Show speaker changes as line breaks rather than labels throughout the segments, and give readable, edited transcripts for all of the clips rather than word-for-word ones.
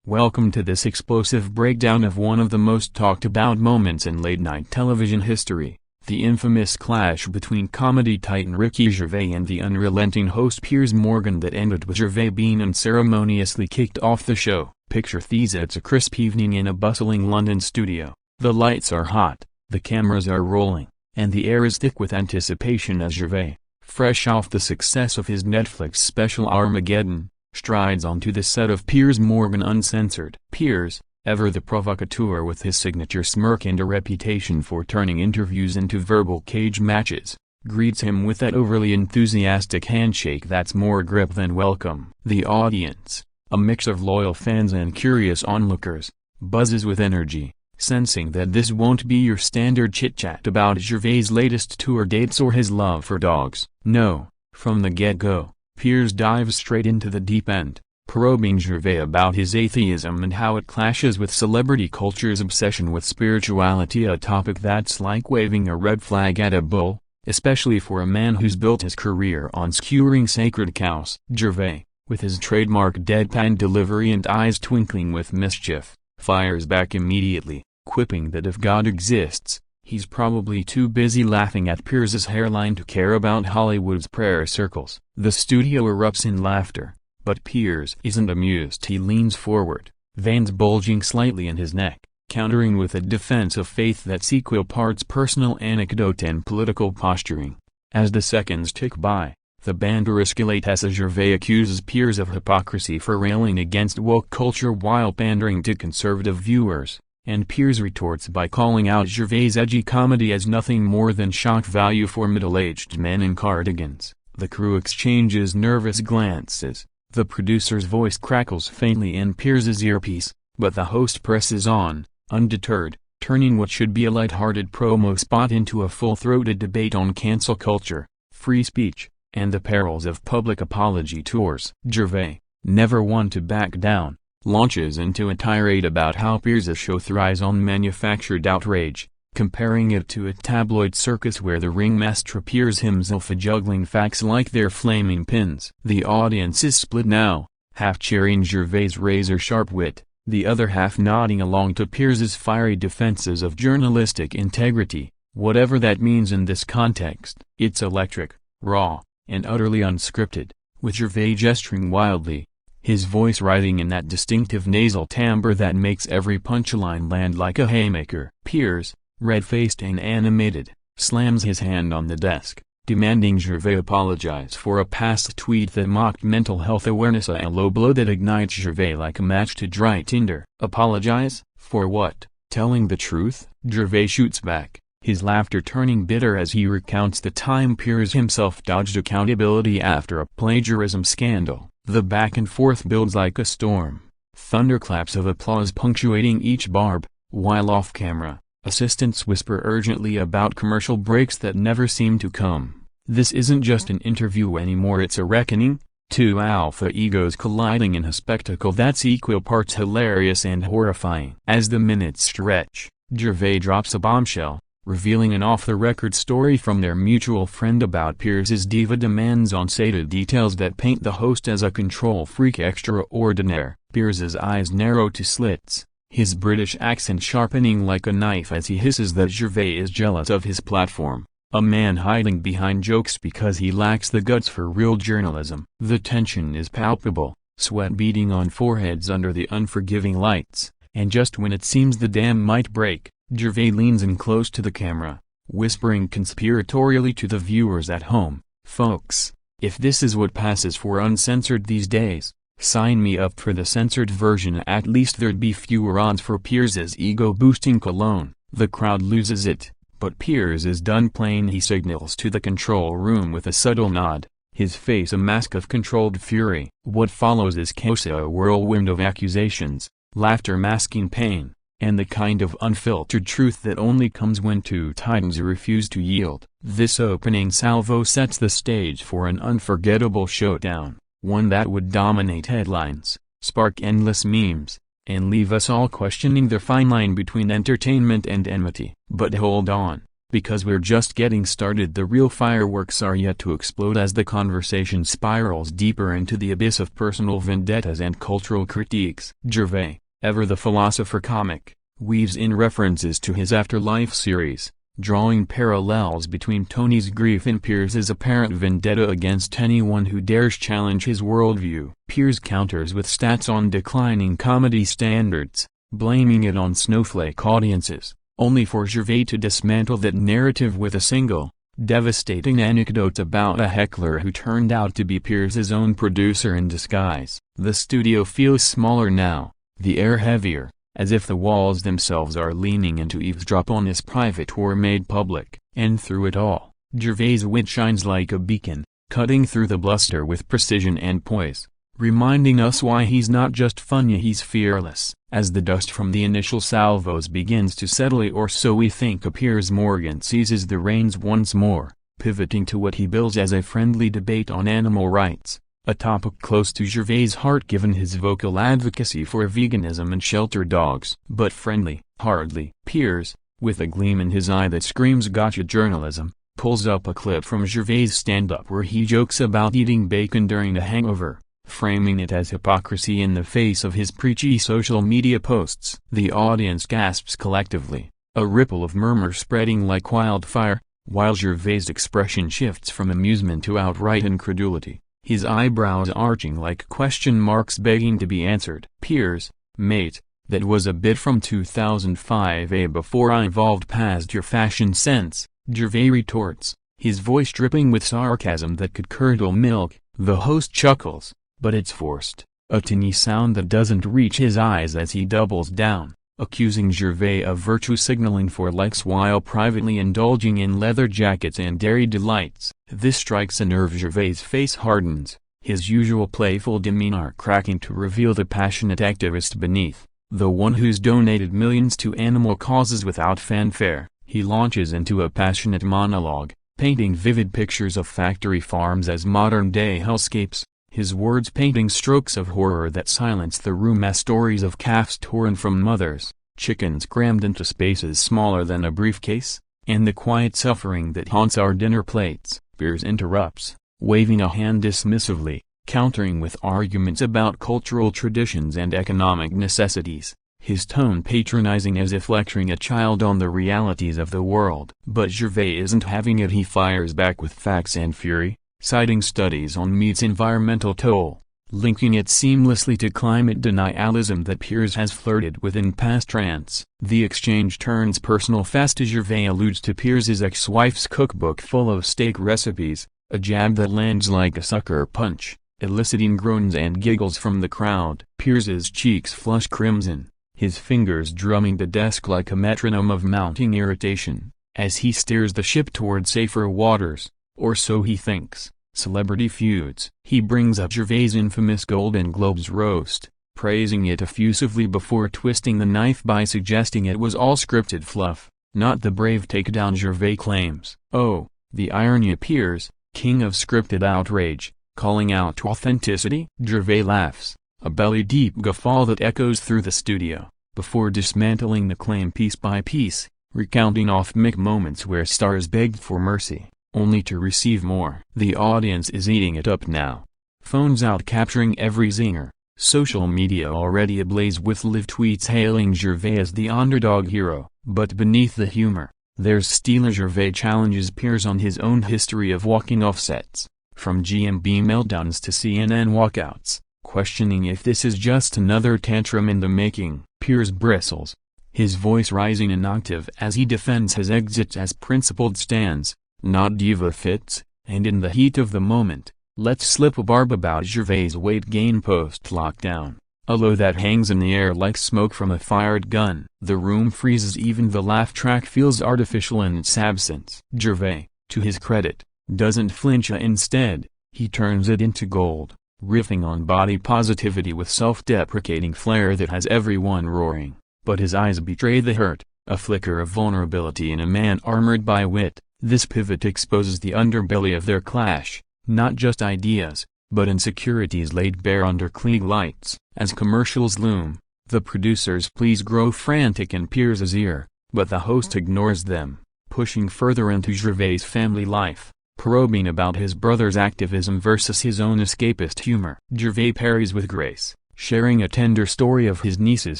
Welcome to this explosive breakdown of one of the most talked about moments in late-night television history, the infamous clash between comedy titan Ricky Gervais and the unrelenting host Piers Morgan that ended with Gervais being unceremoniously kicked off the show. Picture this: it's a crisp evening in a bustling London studio. The lights are hot, the cameras are rolling, and the air is thick with anticipation as Gervais, fresh off the success of his Netflix special Armageddon, strides onto the set of Piers Morgan Uncensored. Piers, ever the provocateur with his signature smirk and a reputation for turning interviews into verbal cage matches, greets him with that overly enthusiastic handshake that's more grip than welcome. The audience, a mix of loyal fans and curious onlookers, buzzes with energy, sensing that this won't be your standard chit-chat about Gervais' latest tour dates or his love for dogs. No, from the get-go, Piers dives straight into the deep end, probing Gervais about his atheism and how it clashes with celebrity culture's obsession with spirituality, a topic that's like waving a red flag at a bull, especially for a man who's built his career on skewering sacred cows. Gervais, with his trademark deadpan delivery and eyes twinkling with mischief, fires back immediately, quipping that if God exists, he's probably too busy laughing at Piers's hairline to care about Hollywood's prayer circles. The studio erupts in laughter, but Piers isn't amused. He leans forward, veins bulging slightly in his neck, countering with a defense of faith that's equal parts personal anecdote and political posturing. As the seconds tick by, the banter escalates as Gervais accuses Piers of hypocrisy for railing against woke culture while pandering to conservative viewers, and Piers retorts by calling out Gervais' edgy comedy as nothing more than shock value for middle-aged men in cardigans. The crew exchanges nervous glances, the producer's voice crackles faintly in Piers's earpiece, but the host presses on, undeterred, turning what should be a light-hearted promo spot into a full-throated debate on cancel culture, free speech, and the perils of public apology tours. Gervais, never one to back down, launches into a tirade about how Piers's show thrives on manufactured outrage, comparing it to a tabloid circus where the ringmaster appears himself juggling facts like they're flaming pins. The audience is split now, half cheering Gervais' razor-sharp wit, the other half nodding along to Piers's fiery defenses of journalistic integrity, whatever that means in this context. It's electric, raw, and utterly unscripted, with Gervais gesturing wildly, his voice rising in that distinctive nasal timbre that makes every punchline land like a haymaker. Piers, red-faced and animated, slams his hand on the desk, demanding Gervais apologize for a past tweet that mocked mental health awareness, a low blow that ignites Gervais like a match to dry tinder. Apologize? For what? Telling the truth? Gervais shoots back, his laughter turning bitter as he recounts the time Piers himself dodged accountability after a plagiarism scandal. The back and forth builds like a storm, thunderclaps of applause punctuating each barb, while off-camera, assistants whisper urgently about commercial breaks that never seem to come. This isn't just an interview anymore, it's a reckoning, two alpha egos colliding in a spectacle that's equal parts hilarious and horrifying. As the minutes stretch, Gervais drops a bombshell, revealing an off-the-record story from their mutual friend about Piers's diva demands on sated details that paint the host as a control freak extraordinaire. Piers's eyes narrow to slits, his British accent sharpening like a knife as he hisses that Gervais is jealous of his platform, a man hiding behind jokes because he lacks the guts for real journalism. The tension is palpable, sweat beading on foreheads under the unforgiving lights, and just when it seems the dam might break, Gervais leans in close to the camera, whispering conspiratorially to the viewers at home, "Folks, if this is what passes for uncensored these days, sign me up for the censored version. At least there'd be fewer odds for Piers's ego-boosting cologne." The crowd loses it, but Piers is done playing. He signals to the control room with a subtle nod, his face a mask of controlled fury. What follows is chaos, a whirlwind of accusations, laughter masking pain, and the kind of unfiltered truth that only comes when two titans refuse to yield. This opening salvo sets the stage for an unforgettable showdown, one that would dominate headlines, spark endless memes, and leave us all questioning the fine line between entertainment and enmity. But hold on, Because we're just getting started. The real fireworks are yet to explode as the conversation spirals deeper into the abyss of personal vendettas and cultural critiques. Gervais, ever the philosopher comic, weaves in references to his Afterlife series, drawing parallels between Tony's grief and Piers's apparent vendetta against anyone who dares challenge his worldview. Piers counters with stats on declining comedy standards, blaming it on snowflake audiences, only for Gervais to dismantle that narrative with a single, devastating anecdote about a heckler who turned out to be Piers's own producer in disguise. The studio feels smaller now, the air heavier, as if the walls themselves are leaning in to eavesdrop on his private tour made public. And through it all, Gervais' wit shines like a beacon, cutting through the bluster with precision and poise, reminding us why he's not just funny, he's fearless. As the dust from the initial salvos begins to settle, or so we think, Piers Morgan seizes the reins once more, pivoting to what he bills as a friendly debate on animal rights, a topic close to Gervais' heart given his vocal advocacy for veganism and shelter dogs. But friendly, hardly. Piers, with a gleam in his eye that screams gotcha journalism, pulls up a clip from Gervais' stand-up where he jokes about eating bacon during a hangover, framing it as hypocrisy in the face of his preachy social media posts. The audience gasps collectively, a ripple of murmur spreading like wildfire, while Gervais' expression shifts from amusement to outright incredulity, his eyebrows arching like question marks begging to be answered. Piers, mate, that was a bit from 2005, before I evolved past your fashion sense, Gervais retorts, his voice dripping with sarcasm that could curdle milk. The host chuckles, but it's forced, a tinny sound that doesn't reach his eyes as he doubles down, accusing Gervais of virtue signaling for likes while privately indulging in leather jackets and dairy delights. This strikes a nerve. Gervais' face hardens, his usual playful demeanor cracking to reveal the passionate activist beneath, the one who's donated millions to animal causes without fanfare. He launches into a passionate monologue, painting vivid pictures of factory farms as modern-day hellscapes, his words painting strokes of horror that silence the room as stories of calves torn from mothers, chickens crammed into spaces smaller than a briefcase, and the quiet suffering that haunts our dinner plates. Piers interrupts, waving a hand dismissively, countering with arguments about cultural traditions and economic necessities, his tone patronizing as if lecturing a child on the realities of the world. But Gervais isn't having it. He fires back with facts and fury, citing studies on meat's environmental toll, linking it seamlessly to climate denialism that Piers has flirted with in past rants. The exchange turns personal fast as Gervais alludes to Piers's ex-wife's cookbook full of steak recipes, a jab that lands like a sucker punch, eliciting groans and giggles from the crowd. Piers's cheeks flush crimson, his fingers drumming the desk like a metronome of mounting irritation, as he steers the ship toward safer waters, or so he thinks. Celebrity feuds. He brings up Gervais' infamous Golden Globes roast, praising it effusively before twisting the knife by suggesting it was all scripted fluff, not the brave takedown Gervais claims. Oh, the irony. Piers, king of scripted outrage, calling out authenticity? Gervais laughs, a belly-deep guffaw that echoes through the studio, before dismantling the claim piece by piece, recounting off-mic moments where stars begged for mercy, only to receive more. The audience is eating it up now. Phones out capturing every zinger, social media already ablaze with live tweets hailing Gervais as the underdog hero. But beneath the humor, there's steel. Gervais challenges Piers on his own history of walking off sets, from GMB meltdowns to CNN walkouts, questioning if this is just another tantrum in the making. Piers bristles, his voice rising an octave as he defends his exits as principled stands, not diva fits, and in the heat of the moment, lets slip a barb about Gervais' weight gain post-lockdown, a low that hangs in the air like smoke from a fired gun. The room freezes. Even the laugh track feels artificial in its absence. Gervais, to his credit, doesn't flinch. Instead, he turns it into gold, riffing on body positivity with self-deprecating flair that has everyone roaring. But his eyes betray the hurt, a flicker of vulnerability in a man armored by wit. This pivot exposes the underbelly of their clash, not just ideas, but insecurities laid bare under Klieg lights. As commercials loom, the producers' pleas grow frantic in Piers's ear, but the host ignores them, pushing further into Gervais' family life, probing about his brother's activism versus his own escapist humor. Gervais parries with grace, sharing a tender story of his niece's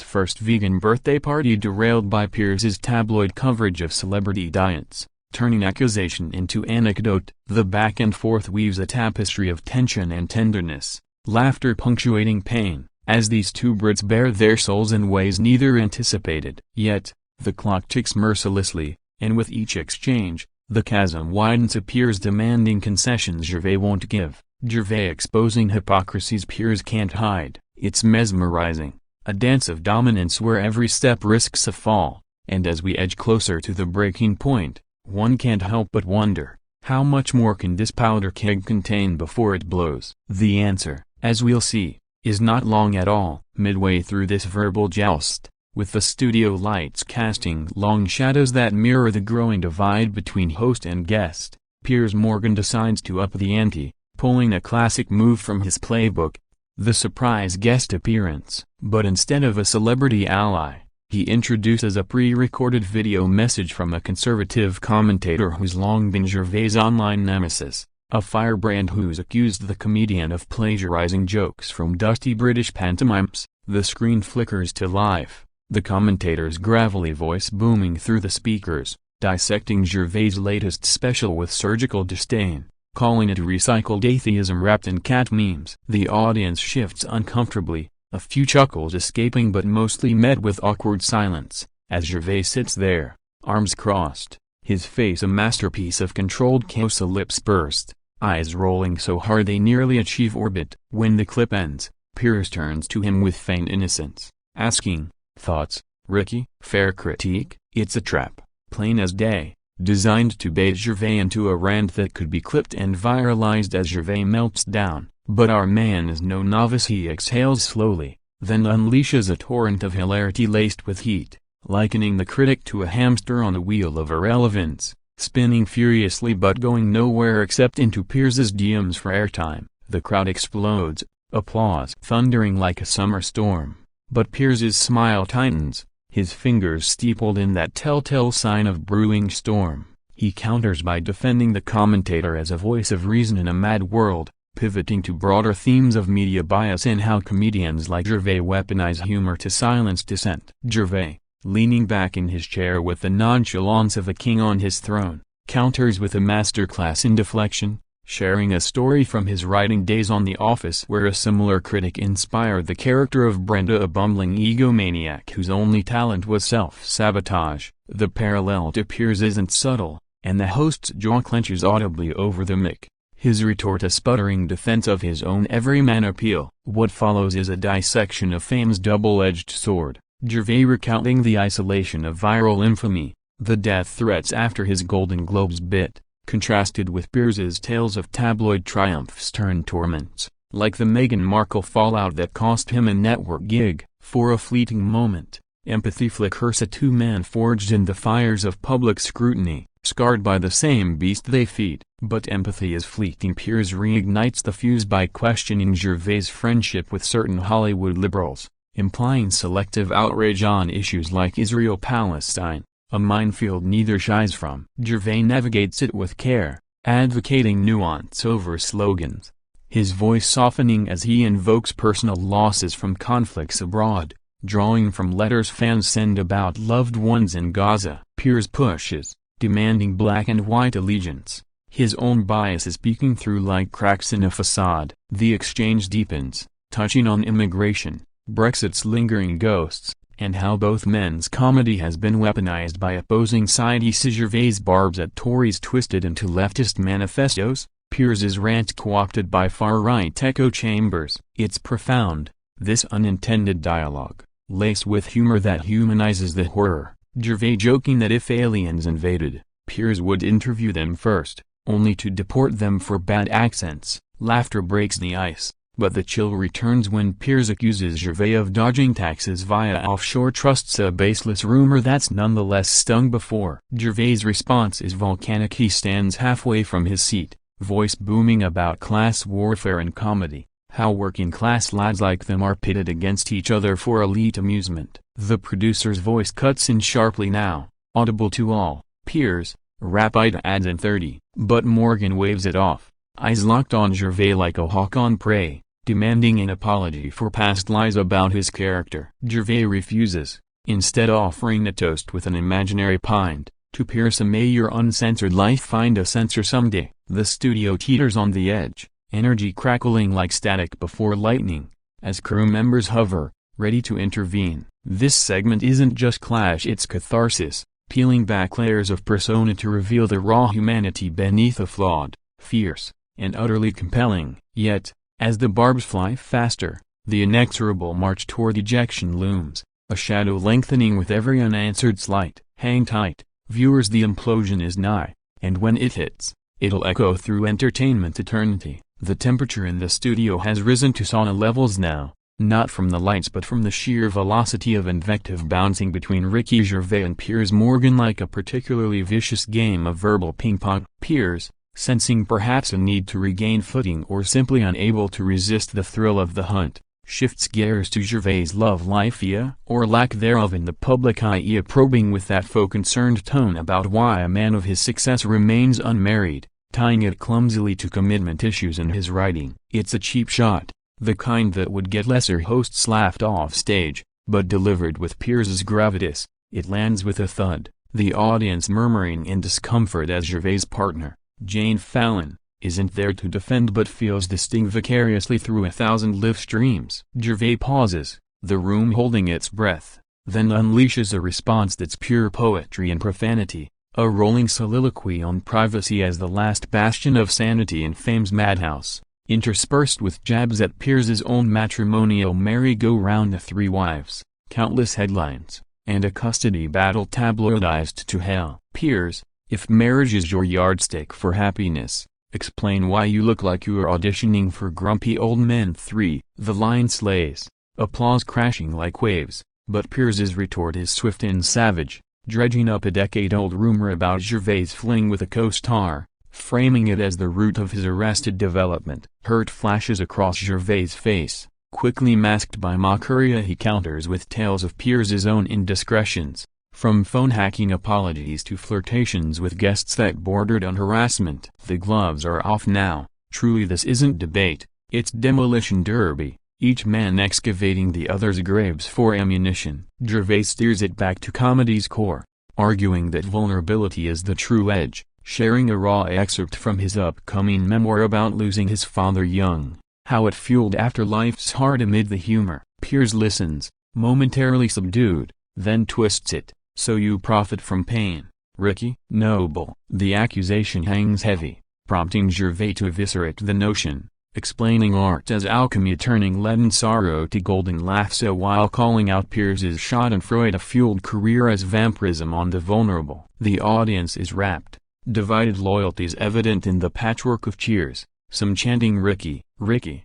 first vegan birthday party derailed by Piers's tabloid coverage of celebrity diets, turning accusation into anecdote. The back and forth weaves a tapestry of tension and tenderness, laughter punctuating pain, as these two Brits bare their souls in ways neither anticipated. Yet, the clock ticks mercilessly, and with each exchange, the chasm widens to Piers demanding concessions Gervais won't give, Gervais exposing hypocrisies Piers can't hide. It's mesmerizing, a dance of dominance where every step risks a fall, and as we edge closer to the breaking point, one can't help but wonder, how much more can this powder keg contain before it blows? The answer, as we'll see, is not long at all. Midway through this verbal joust, with the studio lights casting long shadows that mirror the growing divide between host and guest, Piers Morgan decides to up the ante, pulling a classic move from his playbook, the surprise guest appearance. But instead of a celebrity ally, he introduces a pre-recorded video message from a conservative commentator who's long been Gervais' online nemesis, a firebrand who's accused the comedian of plagiarizing jokes from dusty British pantomimes. The screen flickers to life, the commentator's gravelly voice booming through the speakers, dissecting Gervais' latest special with surgical disdain, calling it recycled atheism wrapped in cat memes. The audience shifts uncomfortably, a few chuckles escaping but mostly met with awkward silence, as Gervais sits there, arms crossed, his face a masterpiece of controlled chaos, lips pursed, eyes rolling so hard they nearly achieve orbit. When the clip ends, Piers turns to him with feigned innocence, asking, "Thoughts, Ricky?" "Fair critique." It's a trap, plain as day, designed to bait Gervais into a rant that could be clipped and viralized as Gervais melts down. But our man is no novice. He exhales slowly, then unleashes a torrent of hilarity laced with heat, likening the critic to a hamster on the wheel of irrelevance, spinning furiously but going nowhere except into Piers's DMs for airtime. The crowd explodes, applause thundering like a summer storm, but Piers's smile tightens, his fingers steepled in that telltale sign of brewing storm. He counters by defending the commentator as a voice of reason in a mad world, pivoting to broader themes of media bias and how comedians like Gervais weaponize humor to silence dissent. Gervais, leaning back in his chair with the nonchalance of a king on his throne, counters with a masterclass in deflection, sharing a story from his writing days on The Office where a similar critic inspired the character of Brenda, a bumbling egomaniac whose only talent was self-sabotage. The parallel to Piers isn't subtle, and the host's jaw clenches audibly over the mic, his retort a sputtering defense of his own everyman appeal. What follows is a dissection of fame's double-edged sword, Gervais recounting the isolation of viral infamy, the death threats after his Golden Globes bit, contrasted with Piers's tales of tabloid triumphs turned torments, like the Meghan Markle fallout that cost him a network gig. For a fleeting moment, empathy flickers, a two-man forged in the fires of public scrutiny, scarred by the same beast they feed. But empathy is fleeting. Piers reignites the fuse by questioning Gervais' friendship with certain Hollywood liberals, implying selective outrage on issues like Israel-Palestine, a minefield neither shies from. Gervais navigates it with care, advocating nuance over slogans, his voice softening as he invokes personal losses from conflicts abroad, drawing from letters fans send about loved ones in Gaza. Piers pushes, demanding black and white allegiance, his own biases peeking through like cracks in a facade. The exchange deepens, touching on immigration, Brexit's lingering ghosts, and how both men's comedy has been weaponized by opposing sides. Gervais barbs at Tories twisted into leftist manifestos, Piers's rant co-opted by far-right echo chambers. It's profound, this unintended dialogue, laced with humor that humanizes the horror. Gervais joking that if aliens invaded, Piers would interview them first, only to deport them for bad accents. Laughter breaks the ice, but the chill returns when Piers accuses Gervais of dodging taxes via offshore trusts, a baseless rumor that's nonetheless stung before. Gervais' response is volcanic. He stands halfway from his seat, voice booming about class warfare and comedy, how working-class lads like them are pitted against each other for elite amusement. The producer's voice cuts in sharply now, audible to all. "Piers, Rapide adds in 30. But Morgan waves it off, eyes locked on Gervais like a hawk on prey, demanding an apology for past lies about his character. Gervais refuses, instead offering a toast with an imaginary pint, to Piers: "May your uncensored life find a censor someday." The studio teeters on the edge, energy crackling like static before lightning, as crew members hover, ready to intervene. This segment isn't just clash, it's catharsis, peeling back layers of persona to reveal the raw humanity beneath a flawed, fierce, and utterly compelling. Yet, as the barbs fly faster, the inexorable march toward ejection looms, a shadow lengthening with every unanswered slight. Hang tight, viewers, the implosion is nigh, and when it hits, it'll echo through entertainment eternity. The temperature in the studio has risen to sauna levels now, not from the lights but from the sheer velocity of invective bouncing between Ricky Gervais and Piers Morgan, like a particularly vicious game of verbal ping-pong. Piers, sensing perhaps a need to regain footing or simply unable to resist the thrill of the hunt, shifts gears to Gervais' love life, or lack thereof, in the public eye, probing with that faux concerned tone about why a man of his success remains unmarried, tying it clumsily to commitment issues in his writing. It's a cheap shot, the kind that would get lesser hosts laughed off stage, but delivered with Piers's gravitas, it lands with a thud, the audience murmuring in discomfort as Gervais' partner, Jane Fallon, isn't there to defend but feels the sting vicariously through 1,000 live streams. Gervais pauses, the room holding its breath, then unleashes a response that's pure poetry and profanity, a rolling soliloquy on privacy as the last bastion of sanity in fame's madhouse, interspersed with jabs at Piers's own matrimonial merry-go-round of 3 wives, countless headlines, and a custody battle tabloidized to hell. Piers, if marriage is your yardstick for happiness, explain why you look like you are auditioning for Grumpy Old Men 3. The line slays, applause crashing like waves, but Piers's retort is swift and savage, dredging up a decade-old rumor about Gervais' fling with a co-star, framing it as the root of his arrested development. Hurt flashes across Gervais' face, quickly masked by mockery. He counters with tales of Piers's own indiscretions, from phone-hacking apologies to flirtations with guests that bordered on harassment. The gloves are off now. Truly, this isn't debate, it's demolition derby, each man excavating the other's graves for ammunition. Gervais steers it back to comedy's core, arguing that vulnerability is the true edge, sharing a raw excerpt from his upcoming memoir about losing his father young, how it fueled afterlife's heart amid the humor. Piers listens, momentarily subdued, then twists it. "So you profit from pain, Ricky?" "Noble." The accusation hangs heavy, prompting Gervais to eviscerate the notion, explaining art as alchemy, turning leaden sorrow to golden laughs, while calling out Piers's schadenfreude-fueled career as vampirism on the vulnerable. The audience is rapt, divided loyalties evident in the patchwork of cheers, some chanting "Ricky, Ricky,"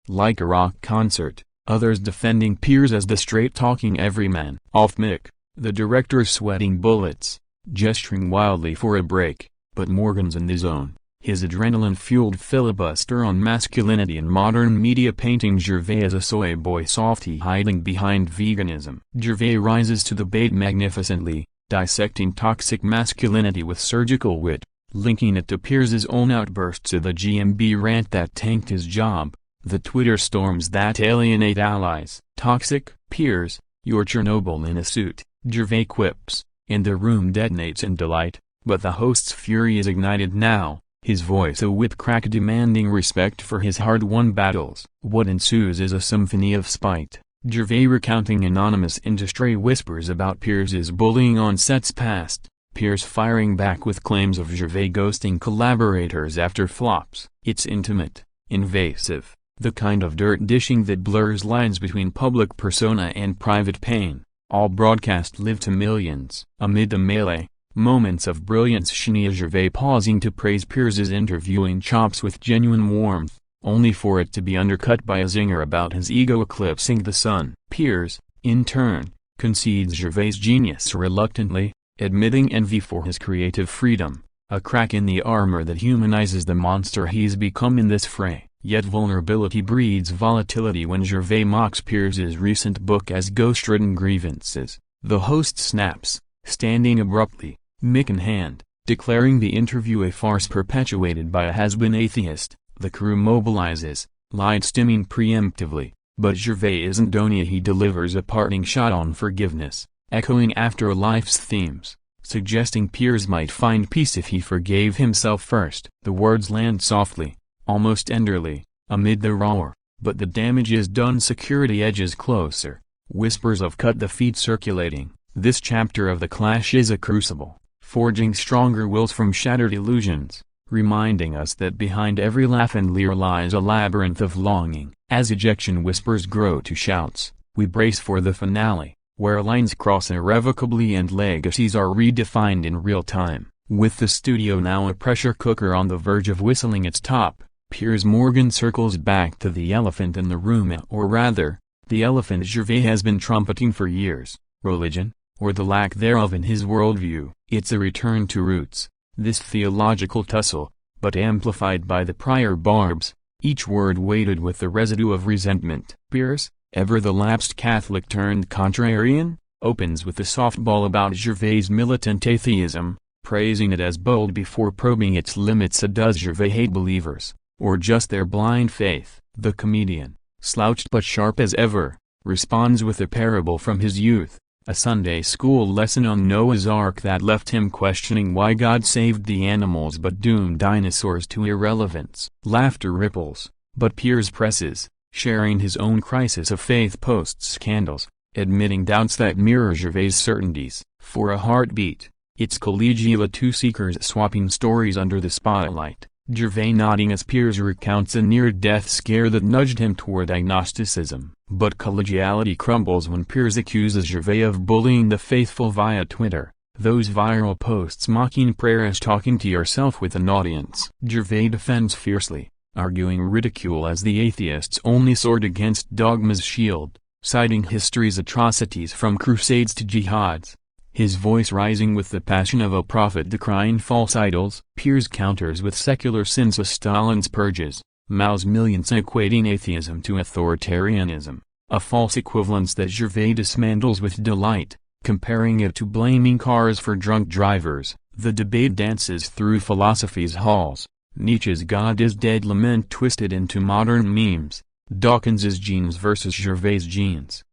like a rock concert, others defending Piers as the straight-talking everyman. Off mic, the director's sweating bullets, gesturing wildly for a break, but Morgan's in the zone, his adrenaline-fueled filibuster on masculinity in modern media painting Gervais as a soy boy softy hiding behind veganism. Gervais rises to the bait magnificently, dissecting toxic masculinity with surgical wit, linking it to Piers's own outbursts of the GMB rant that tanked his job, the Twitter storms that alienate allies. "Toxic, Piers, you're Chernobyl in a suit," Gervais quips, and the room detonates in delight, but the host's fury is ignited now, his voice a whip crack demanding respect for his hard-won battles. What ensues is a symphony of spite, Gervais recounting anonymous industry whispers about Piers's bullying on sets past, Piers firing back with claims of Gervais ghosting collaborators after flops. It's intimate, invasive, the kind of dirt dishing that blurs lines between public persona and private pain, all broadcast live to millions. Amid the melee, moments of brilliance, Gervais pausing to praise Piers's interviewing chops with genuine warmth, only for it to be undercut by a zinger about his ego eclipsing the sun. Piers, in turn, concedes Gervais' genius reluctantly, admitting envy for his creative freedom, a crack in the armor that humanizes the monster he's become in this fray. Yet vulnerability breeds volatility when Gervais mocks Piers's recent book as ghost-ridden grievances. The host snaps, standing abruptly, mic in hand, Declaring the interview a farce perpetuated by a has-been atheist, the crew mobilizes, light stimming preemptively, but Gervais isn't done yet. He delivers a parting shot on forgiveness, echoing afterlife's themes, suggesting Piers might find peace if he forgave himself first. The words land softly, almost tenderly, amid the roar, but the damage is done. Security edges closer, whispers of "cut the feed" circulating. This chapter of the clash is a crucible, forging stronger wills from shattered illusions, reminding us that behind every laugh and leer lies a labyrinth of longing. As ejection whispers grow to shouts, we brace for the finale, where lines cross irrevocably and legacies are redefined in real time. With the studio now a pressure cooker on the verge of whistling its top, Piers Morgan circles back to the elephant in the room, or rather, the elephant Gervais has been trumpeting for years: religion, or the lack thereof in his worldview. It's a return to roots, this theological tussle, but amplified by the prior barbs, each word weighted with the residue of resentment. Piers, ever the lapsed Catholic turned contrarian, opens with a softball about Gervais' militant atheism, praising it as bold before probing its limits. Does Gervais hate believers, or just their blind faith? The comedian, slouched but sharp as ever, responds with a parable from his youth, a Sunday school lesson on Noah's Ark that left him questioning why God saved the animals but doomed dinosaurs to irrelevance. Laughter ripples, but Piers presses, sharing his own crisis of faith post-scandals, admitting doubts that mirror Gervais' certainties. For a heartbeat, it's collegial, two seekers swapping stories under the spotlight, Gervais nodding as Piers recounts a near-death scare that nudged him toward agnosticism. But collegiality crumbles when Piers accuses Gervais of bullying the faithful via Twitter, those viral posts mocking prayer as talking to yourself with an audience. Gervais defends fiercely, arguing ridicule as the atheist's only sword against dogma's shield, citing history's atrocities from crusades to jihads, his voice rising with the passion of a prophet decrying false idols. Piers counters with secular sins as Stalin's purges, Mao's millions, equating atheism to authoritarianism, a false equivalence that Gervais dismantles with delight, comparing it to blaming cars for drunk drivers. The debate dances through philosophy's halls, Nietzsche's God is Dead lament twisted into modern memes, Dawkins's genes versus Gervais' genes,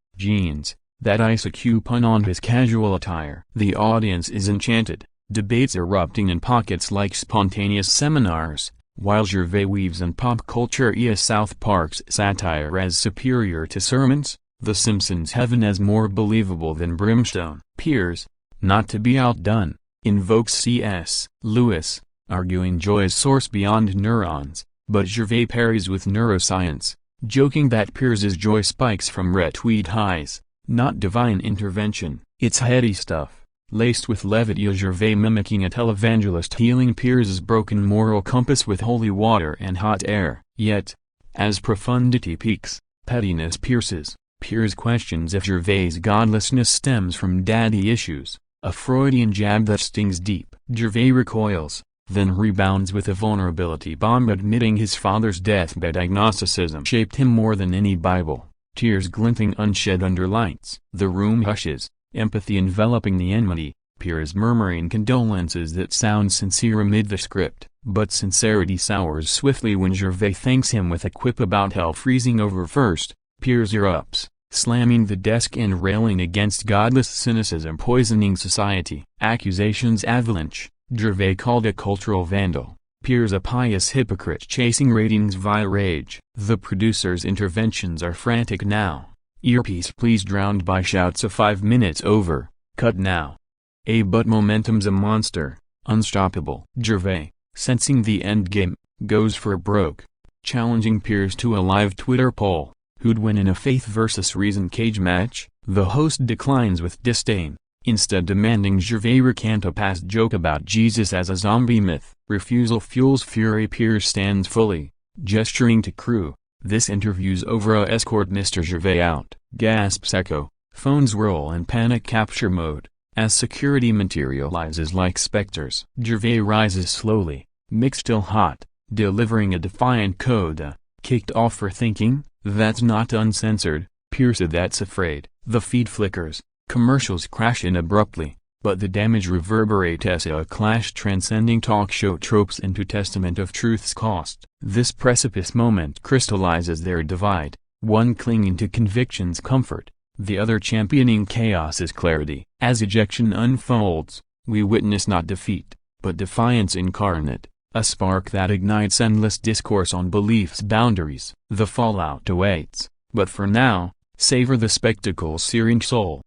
that ICQ pun on his casual attire. The audience is enchanted, debates erupting in pockets like spontaneous seminars, while Gervais weaves in pop culture South Park's satire as superior to sermons, The Simpsons' heaven as more believable than brimstone. Piers, not to be outdone, invokes C.S. Lewis, arguing joy's source beyond neurons, but Gervais parries with neuroscience, joking that Piers's joy spikes from retweet highs, not divine intervention. It's heady stuff, laced with levity. Gervais mimicking a televangelist healing Piers's broken moral compass with holy water and hot air. Yet, as profundity peaks, pettiness pierces. Piers questions if Gervais' godlessness stems from daddy issues, a Freudian jab that stings deep. Gervais recoils, then rebounds with a vulnerability bomb, admitting his father's deathbed agnosticism shaped him more than any Bible, tears glinting unshed under lights. The room hushes, empathy enveloping the enmity, Piers murmuring condolences that sound sincere amid the script, but sincerity sours swiftly when Gervais thanks him with a quip about hell freezing over first. Piers erupts, slamming the desk and railing against godless cynicism poisoning society. Accusations avalanche, Gervais called a cultural vandal, Piers a pious hypocrite chasing ratings via rage. The producer's interventions are frantic now. Earpiece please drowned by shouts of 5 minutes over, cut now. But momentum's a monster, unstoppable. Gervais, sensing the endgame, goes for broke, challenging Piers to a live Twitter poll. Who'd win in a faith versus reason cage match? The host declines with disdain, instead demanding Gervais recant a past joke about Jesus as a zombie myth. Refusal fuels fury. Piers stands fully, gesturing to crew, "This interview's over, escort Mr. Gervais out." Gasps echo, phones roll in panic capture mode, as security materializes like specters. Gervais rises slowly, mic still hot, delivering a defiant coda, "Kicked off for thinking? That's not uncensored." Piers, "That's afraid." The feed flickers, commercials crash in abruptly, but the damage reverberates as a clash transcending talk show tropes into testament of truth's cost. This precipice moment crystallizes their divide, one clinging to conviction's comfort, the other championing chaos's clarity. As ejection unfolds, we witness not defeat, but defiance incarnate, a spark that ignites endless discourse on belief's boundaries. The fallout awaits, but for now, savor the spectacle's searing soul.